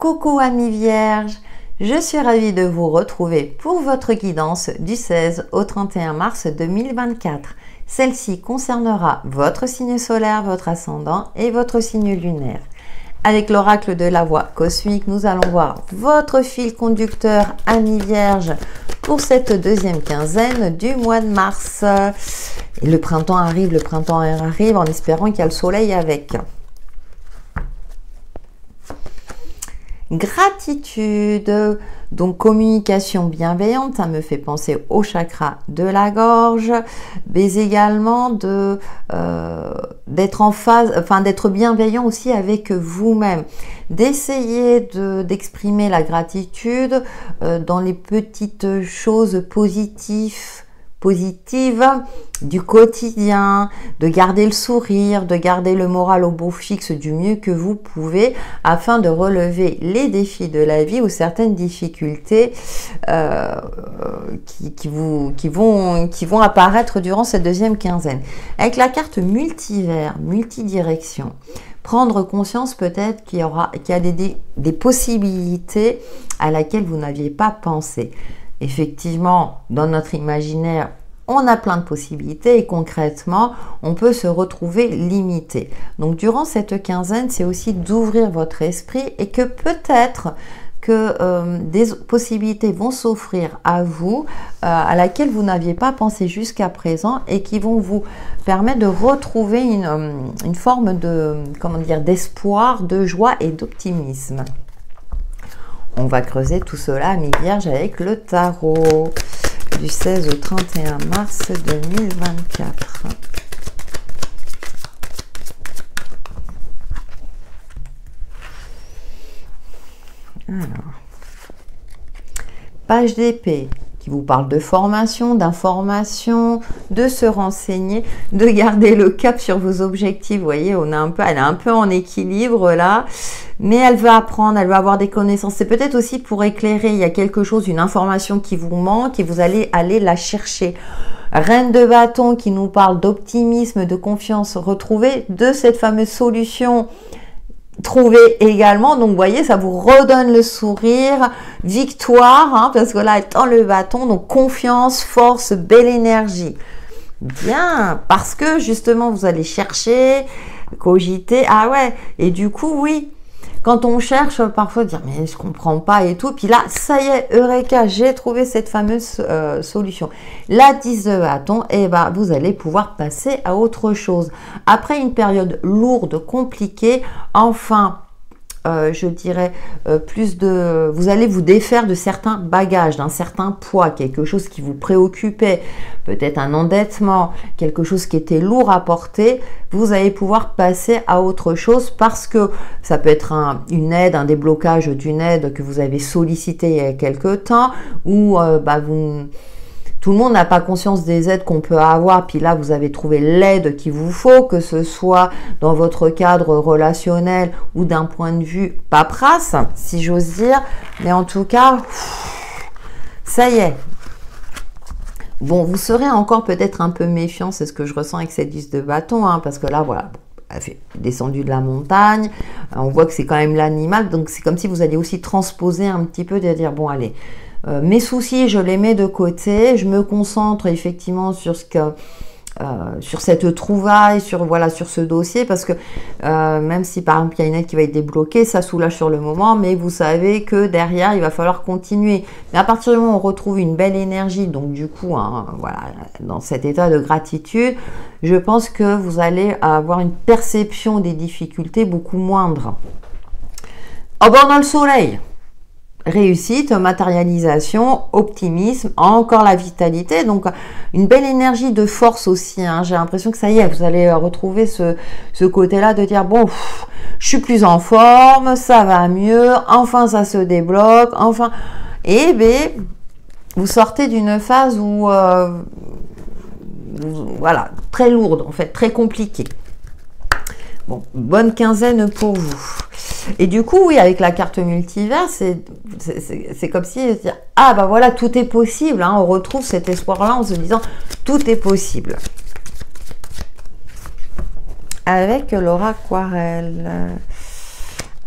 Coucou amis vierges, je suis ravie de vous retrouver pour votre guidance du 16 au 31 mars 2024. Celle-ci concernera votre signe solaire, votre ascendant et votre signe lunaire. Avec l'oracle de la voix cosmique, nous allons voir votre fil conducteur amis vierges pour cette deuxième quinzaine du mois de mars. Et le printemps arrive en espérant qu'il y a le soleil avec. Gratitude, donc communication bienveillante, ça me fait penser au chakra de la gorge, mais également d'être en phase, d'être bienveillant aussi avec vous-même, d'essayer d'exprimer la gratitude dans les petites choses positives du quotidien, de garder le sourire, de garder le moral au beau fixe du mieux que vous pouvez afin de relever les défis de la vie ou certaines difficultés qui vont apparaître durant cette deuxième quinzaine. Avec la carte multivers, multidirection, prendre conscience peut-être qu'il y a des possibilités à laquelle vous n'aviez pas pensé. Effectivement, dans notre imaginaire, on a plein de possibilités et concrètement, on peut se retrouver limité. Donc, durant cette quinzaine, c'est aussi d'ouvrir votre esprit et que peut-être que des possibilités vont s'offrir à vous, à laquelle vous n'aviez pas pensé jusqu'à présent et qui vont vous permettre de retrouver une forme d'espoir, de joie et d'optimisme. On va creuser tout cela, amis vierges, avec le tarot du 16 au 31 mars 2024. Alors, page d'épée qui vous parle de formation, d'information, de se renseigner, de garder le cap sur vos objectifs. Vous voyez, elle est un peu en équilibre là, mais elle veut apprendre, elle veut avoir des connaissances. C'est peut-être aussi pour éclairer, il y a quelque chose, une information qui vous manque et vous allez aller la chercher. Reine de bâton qui nous parle d'optimisme, de confiance retrouvée, de cette fameuse solution trouver également. Donc vous voyez, ça vous redonne le sourire, victoire, parce que là elle tend le bâton, donc confiance, force, belle énergie. Bien, parce que justement vous allez chercher, cogiter, ah ouais, et du coup oui, quand on cherche parfois dire mais je comprends pas et tout, puis là ça y est, Eureka, j'ai trouvé cette fameuse solution. La 10 de bâton, et ben vous allez pouvoir passer à autre chose. Après une période lourde, compliquée, enfin je dirais vous allez vous défaire de certains bagages, d'un certain poids, quelque chose qui vous préoccupait, peut-être un endettement, quelque chose qui était lourd à porter. Vous allez pouvoir passer à autre chose parce que ça peut être une aide, un déblocage d'une aide que vous avez sollicité il y a quelque temps, ou tout le monde n'a pas conscience des aides qu'on peut avoir, puis là vous avez trouvé l'aide qu'il vous faut, que ce soit dans votre cadre relationnel ou d'un point de vue paperasse, si j'ose dire, mais en tout cas, ça y est. Bon, vous serez encore peut-être un peu méfiant, c'est ce que je ressens avec cette 10 de bâton, parce que là, voilà, elle fait descendu de la montagne, on voit que c'est quand même l'animal, donc c'est comme si vous alliez aussi transposer un petit peu, de dire, bon allez, mes soucis, je les mets de côté, je me concentre effectivement sur sur cette trouvaille, sur ce dossier, parce que même si par exemple il y a une aide qui va être débloquée, ça soulage sur le moment, mais vous savez que derrière il va falloir continuer. Mais à partir du moment où on retrouve une belle énergie, donc du coup, voilà, dans cet état de gratitude, je pense que vous allez avoir une perception des difficultés beaucoup moindre. Oh bon, dans le soleil, réussite, matérialisation, optimisme, encore la vitalité, donc une belle énergie de force aussi, j'ai l'impression que ça y est, vous allez retrouver ce côté-là de dire, bon, je suis plus en forme, ça va mieux, enfin ça se débloque, enfin, et bien, vous sortez d'une phase où, voilà, très lourde en fait, très compliquée. Bon, bonne quinzaine pour vous. Et du coup, oui, avec la carte multivers, c'est comme si, ah bah voilà, tout est possible. On retrouve cet espoir-là en se disant, tout est possible. Avec Laura Aquarelle.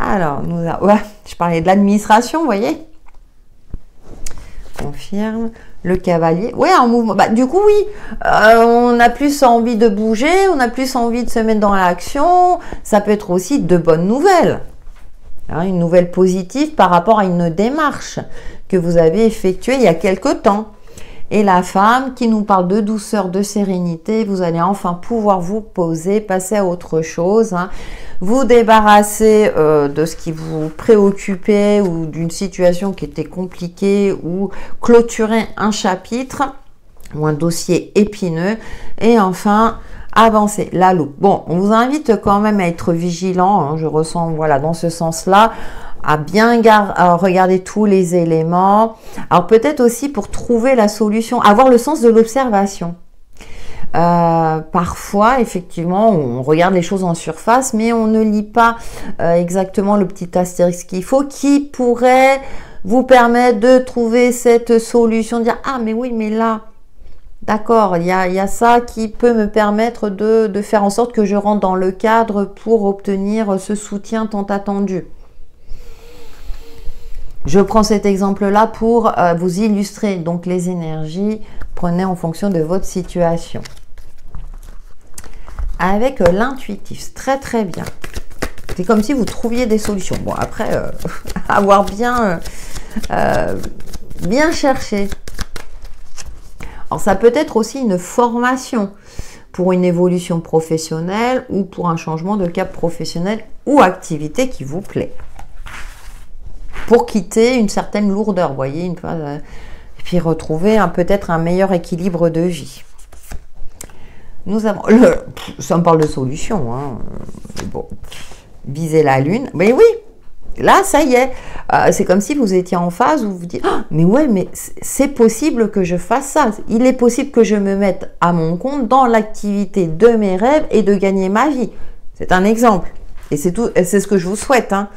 Alors, ouais, je parlais de l'administration, vous voyez. Confirme. Le cavalier. Oui, en mouvement. Bah, du coup, oui. On a plus envie de bouger, on a plus envie de se mettre dans l'action. Ça peut être aussi de bonnes nouvelles. Hein, une nouvelle positive par rapport à une démarche que vous avez effectuée il y a quelque temps. Et la femme qui nous parle de douceur, de sérénité, vous allez enfin pouvoir vous poser, passer à autre chose, hein, vous débarrasser de ce qui vous préoccupait ou d'une situation qui était compliquée ou clôturer un chapitre ou un dossier épineux et enfin avancer la loupe. Bon, on vous invite quand même à être vigilant, hein, je ressens voilà dans ce sens-là, à bien regarder tous les éléments. Alors peut-être aussi pour trouver la solution, avoir le sens de l'observation. Parfois, effectivement, on regarde les choses en surface, mais on ne lit pas exactement le petit astérisque qu'il faut, qui pourrait vous permettre de trouver cette solution, de dire « Ah, mais oui, mais là, d'accord, il y a ça qui peut me permettre de faire en sorte que je rentre dans le cadre pour obtenir ce soutien tant attendu. » Je prends cet exemple-là pour vous illustrer donc les énergies. Prenez en fonction de votre situation. Avec l'intuitif, c'est très très bien. C'est comme si vous trouviez des solutions. Bon, après, avoir bien cherché. Alors, ça peut être aussi une formation pour une évolution professionnelle ou pour un changement de cap professionnel ou activité qui vous plaît. Pour quitter une certaine lourdeur, vous voyez, et puis retrouver peut-être un meilleur équilibre de vie. Nous avons, ça me parle de solution, hein. Bon, viser la lune, mais oui, là, ça y est, c'est comme si vous étiez en phase où vous vous dites, oh, mais ouais, mais c'est possible que je fasse ça, il est possible que je me mette à mon compte dans l'activité de mes rêves et de gagner ma vie. C'est un exemple, et c'est tout, c'est ce que je vous souhaite, hein.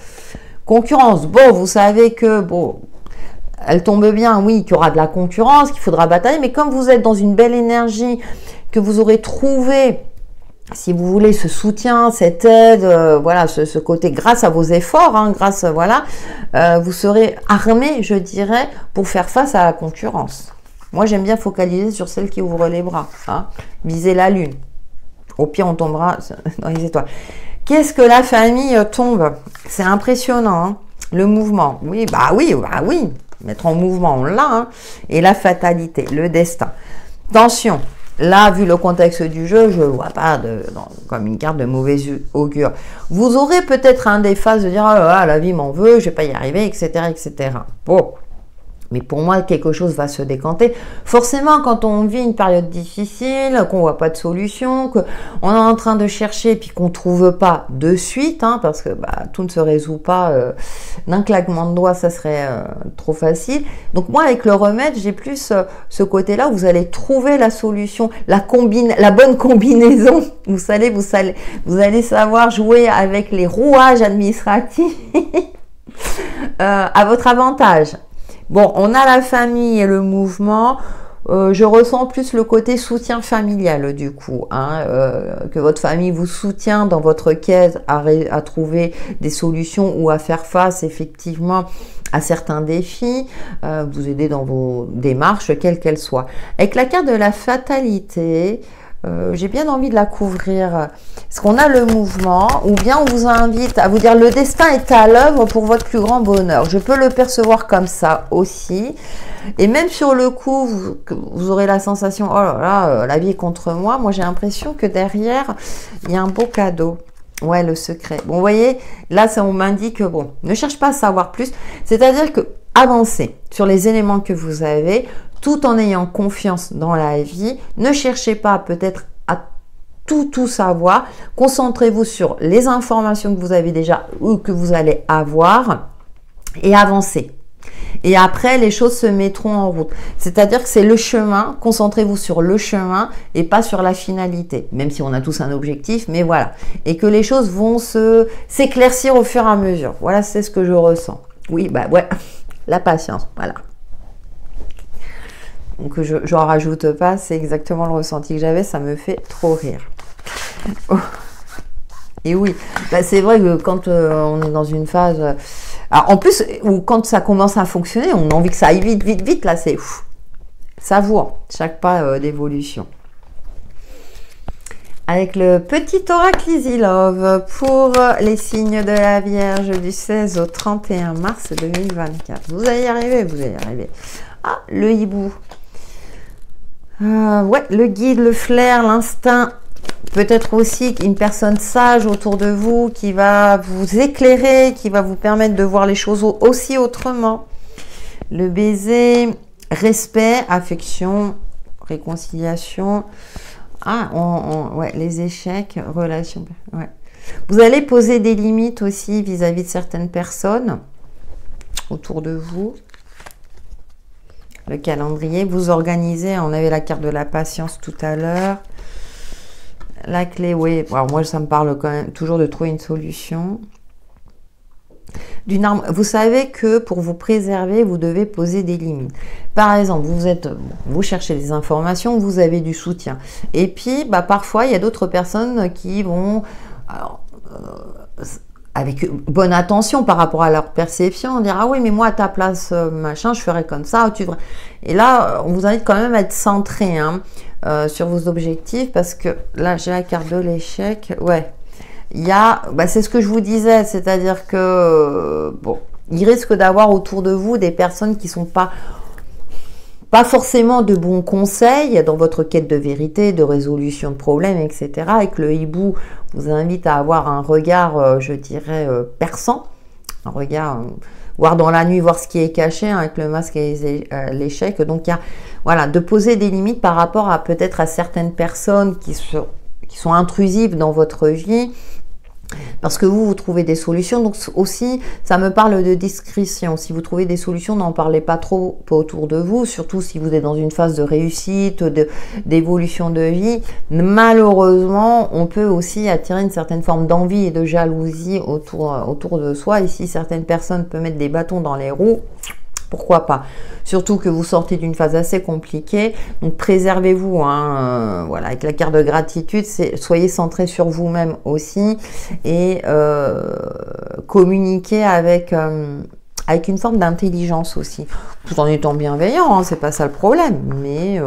Concurrence, bon, vous savez que, bon, elle tombe bien, oui, qu'il y aura de la concurrence, qu'il faudra batailler, mais comme vous êtes dans une belle énergie, que vous aurez trouvé, si vous voulez, ce soutien, cette aide, voilà, ce côté, grâce à vos efforts, hein, grâce, voilà, vous serez armé, je dirais, pour faire face à la concurrence. Moi, j'aime bien focaliser sur celle qui ouvre les bras, hein, viser la lune. Au pire, on tombera dans les étoiles. Qu'est-ce que la famille tombe? C'est impressionnant, hein, le mouvement. Oui, bah oui, mettre en mouvement, on l'a, hein. Et la fatalité, le destin. Attention, là, vu le contexte du jeu, je ne vois pas comme une carte de mauvais augure. Vous aurez peut-être des phases de dire « Oh là là, la vie m'en veut, je ne vais pas y arriver, etc. etc. » Bon, mais pour moi, quelque chose va se décanter. Forcément, quand on vit une période difficile, qu'on ne voit pas de solution, qu'on est en train de chercher et puis qu'on ne trouve pas de suite, hein, parce que tout ne se résout pas d'un claquement de doigts, ça serait trop facile. Donc moi, avec le remède, j'ai plus ce côté-là où vous allez trouver la solution, la bonne combinaison. Vous allez savoir jouer avec les rouages administratifs à votre avantage. Bon, on a la famille et le mouvement. Je ressens plus le côté soutien familial du coup, hein, que votre famille vous soutient dans votre quête à trouver des solutions ou à faire face effectivement à certains défis, vous aider dans vos démarches, quelles qu'elles soient. Avec la carte de la fatalité, j'ai bien envie de la couvrir. Est-ce qu'on a le mouvement ou bien on vous invite à vous dire le destin est à l'œuvre pour votre plus grand bonheur. Je peux le percevoir comme ça aussi. Et même sur le coup, vous aurez la sensation, oh là là, la vie est contre moi. Moi, j'ai l'impression que derrière, il y a un beau cadeau. Ouais, le secret. Bon, vous voyez, là, on m'indique, bon, ne cherche pas à savoir plus. C'est-à-dire que avancez sur les éléments que vous avez, tout en ayant confiance dans la vie. Ne cherchez pas peut-être à tout savoir. Concentrez-vous sur les informations que vous avez déjà ou que vous allez avoir et avancez. Et après, les choses se mettront en route. C'est-à-dire que c'est le chemin, concentrez-vous sur le chemin et pas sur la finalité. Même si on a tous un objectif, mais voilà. Et que les choses vont s'éclaircir au fur et à mesure. Voilà, c'est ce que je ressens. Oui, bah ouais, la patience, voilà. Donc je n'en rajoute pas, c'est exactement le ressenti que j'avais, ça me fait trop rire. Oh. Et oui, bah, c'est vrai que quand on est dans une phase... alors, en plus, ou quand ça commence à fonctionner, on a envie que ça aille vite, vite, vite. Là, c'est savoure chaque pas d'évolution. Avec le petit oracle Easy Love pour les signes de la Vierge du 16 au 31 mars 2024. Vous allez y arriver, vous allez y arriver. Ah, le hibou. Ouais, le guide, le flair, l'instinct. Peut-être aussi une personne sage autour de vous qui va vous éclairer, qui va vous permettre de voir les choses aussi autrement. Le baiser, respect, affection, réconciliation. Ah, ouais, les échecs, relations. Ouais. Vous allez poser des limites aussi vis-à-vis de certaines personnes autour de vous. Le calendrier, vous organisez. On avait la carte de la patience tout à l'heure. La clé, oui. Alors moi, ça me parle quand même toujours de trouver une solution. D'une arme. Vous savez que pour vous préserver, vous devez poser des limites. Par exemple, vous cherchez des informations, vous avez du soutien. Et puis, bah, parfois, il y a d'autres personnes qui vont, alors, avec bonne attention par rapport à leur perception, dire ah oui, mais moi à ta place, machin, je ferais comme ça. Et là, on vous invite quand même à être centré sur vos objectifs, parce que là, j'ai la carte de l'échec. Ouais. Il y a, bah, c'est ce que je vous disais, c'est-à-dire que, bon, il risque d'avoir autour de vous des personnes qui ne sont pas forcément de bons conseils dans votre quête de vérité, de résolution de problèmes, etc. Et que le hibou vous invite à avoir un regard, je dirais, perçant, un regard, voir dans la nuit, voir ce qui est caché, avec le masque et l'échec. Donc, il y a, voilà, de poser des limites par rapport à peut-être à certaines personnes qui sont intrusives dans votre vie, parce que vous trouvez des solutions. Donc aussi, ça me parle de discrétion. Si vous trouvez des solutions, n'en parlez pas trop autour de vous, surtout si vous êtes dans une phase de réussite, d'évolution de vie. Malheureusement, on peut aussi attirer une certaine forme d'envie et de jalousie autour de soi. Et si certaines personnes peuvent mettre des bâtons dans les roues, pourquoi pas? Surtout que vous sortez d'une phase assez compliquée. Donc préservez-vous, voilà, avec la carte de gratitude, soyez centré sur vous-même aussi, et communiquez avec une forme d'intelligence aussi, tout en étant bienveillant, c'est pas ça le problème, mais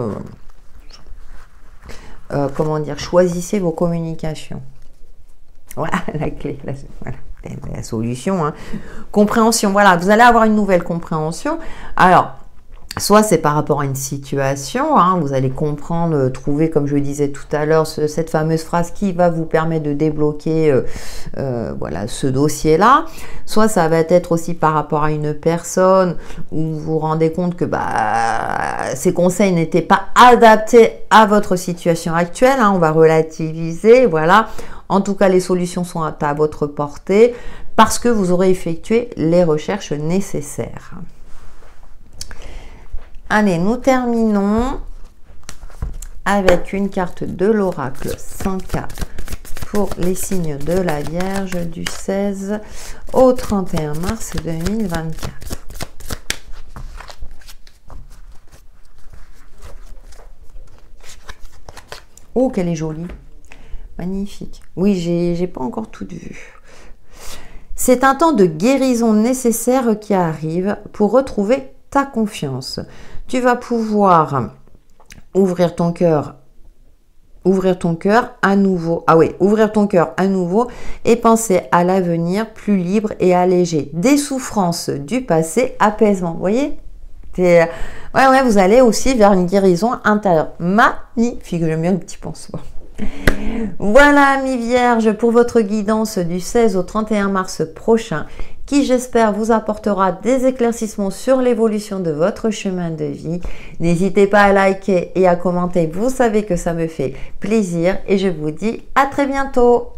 comment dire, choisissez vos communications. Voilà la clé, voilà. La solution, compréhension, voilà, vous allez avoir une nouvelle compréhension. Alors, soit c'est par rapport à une situation, vous allez comprendre, trouver, comme je le disais tout à l'heure, cette fameuse phrase qui va vous permettre de débloquer voilà, ce dossier-là. Soit ça va être aussi par rapport à une personne où vous vous rendez compte que ces conseils n'étaient pas adaptés à votre situation actuelle. On va relativiser, voilà. En tout cas, les solutions sont à votre portée parce que vous aurez effectué les recherches nécessaires. Allez, nous terminons avec une carte de l'oracle 5K pour les signes de la Vierge du 16 au 31 mars 2024. Oh, qu'elle est jolie! Magnifique. Oui, j'ai pas encore tout vu. C'est un temps de guérison nécessaire qui arrive pour retrouver ta confiance. Tu vas pouvoir ouvrir ton cœur à nouveau. Ah oui, ouvrir ton cœur à nouveau et penser à l'avenir plus libre et allégé. Des souffrances du passé, apaisement. Vous voyez? Ouais, vous allez aussi vers une guérison intérieure. Magnifique, j'aime bien le petit pansement. Voilà, mes vierges, pour votre guidance du 16 au 31 mars prochain, qui j'espère vous apportera des éclaircissements sur l'évolution de votre chemin de vie. N'hésitez pas à liker et à commenter, vous savez que ça me fait plaisir, et je vous dis à très bientôt.